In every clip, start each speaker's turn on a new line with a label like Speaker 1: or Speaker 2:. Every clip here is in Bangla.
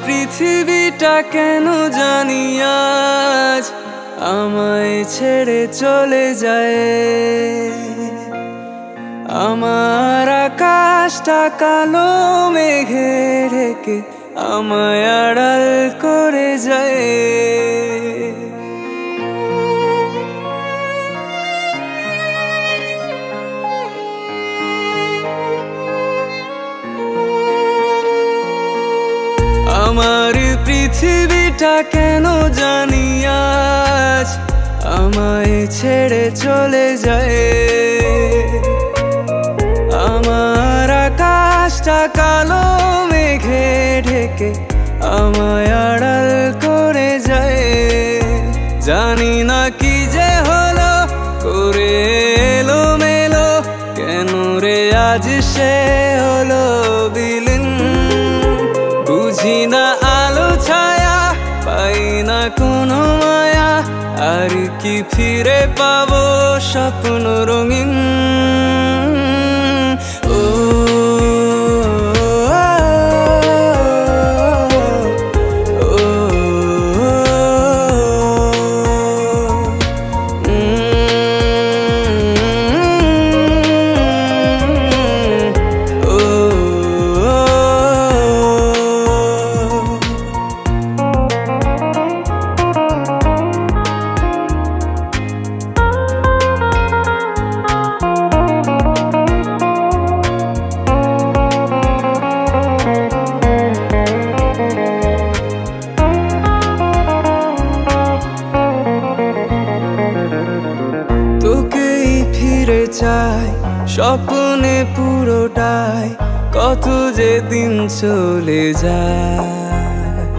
Speaker 1: পৃথিবীটা কেন জানি আজ আমায় ছেড়ে চলে যায়। আমার আকাশটা কালো মেঘে ঢেকে আমায় আড়াল করে যায়। আমার পৃথিবীটা কেন জানি আজ আমায় ছেড়ে চলে যায়। আমার আকাশটা কালো মেঘে ঢেকে আমায় আড়াল করে যায়। জানি না কি যে হলো করে এলো মেলো, কেন রে আজ সে হলো বিলীন। বুঝি না আলো ছায়া, পাই না কোনো মায়া, আর কি ফিরে পাবো স্বপ্ন রঙিন। তোকেই ফিরে চাই স্বপ্নে পুরোটাই, কত যে দিন চলে যায়।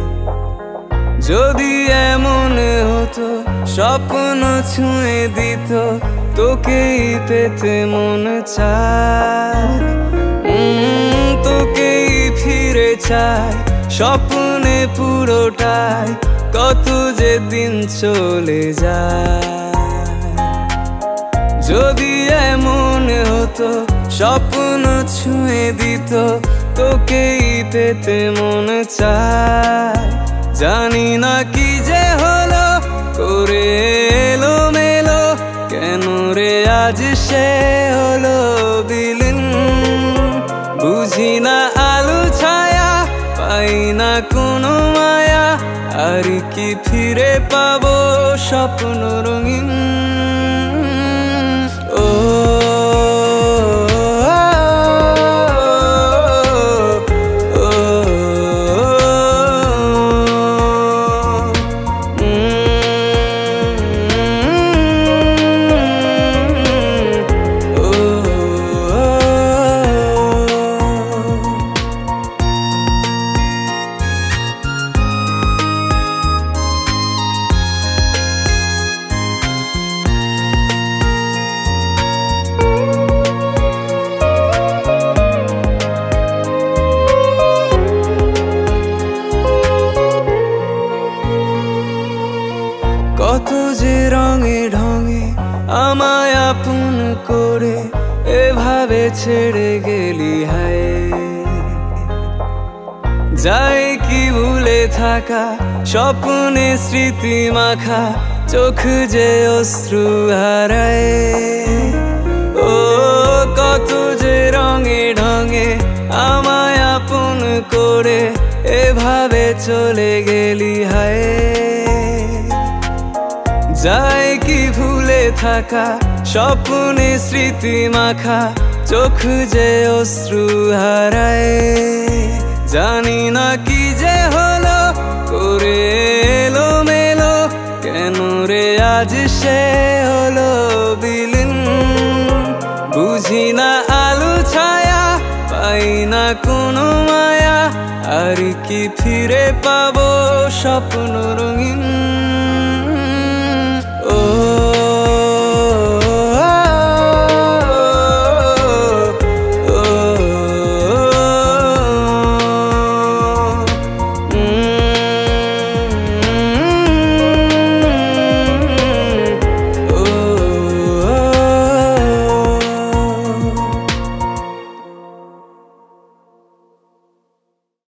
Speaker 1: যদি এমন হতো স্বপ্ন ছুঁয়ে দিত, তোকেই পেতে মন চায়। তোকেই ফিরে চাই স্বপ্নে পুরোটাই, কত যে দিন চলে যায়। যদি এমন হতো স্বপ্ন ছুঁয়ে দিত, তোকেই পেতে মন চায়। জানি না কি যে হলো করে এলো মেলো, কেন রে আজ সে হলো বিলীন। বুঝি না আলো ছায়া, পাই না কোনো মায়া, আর কি ফিরে পাবো স্বপ্ন রঙিন। কত যে রঙে ঢঙে আমায় আপন করে এভাবে ছেড়ে গেলি হায়। যাই কি ভুলে থাকা স্বপ্নে স্মৃতি মাখা, চোখ যে অশ্রু হারায়। ও কত যে রঙে ঢঙে আমায় আপন করে এভাবে চলে গেলি হায়। যাই কি ভুলে থাকা স্বপ্নে স্মৃতি মাখা, চোখ যে অশ্রু হারায়। জানি না কি যে হলো করে এলো মেলো, কেন রে আজ সে হলো বিলীন। বুঝি না আলো ছায়া, পাই না কোনো মায়া, আর কি ফিরে পাবো স্বপ্ন।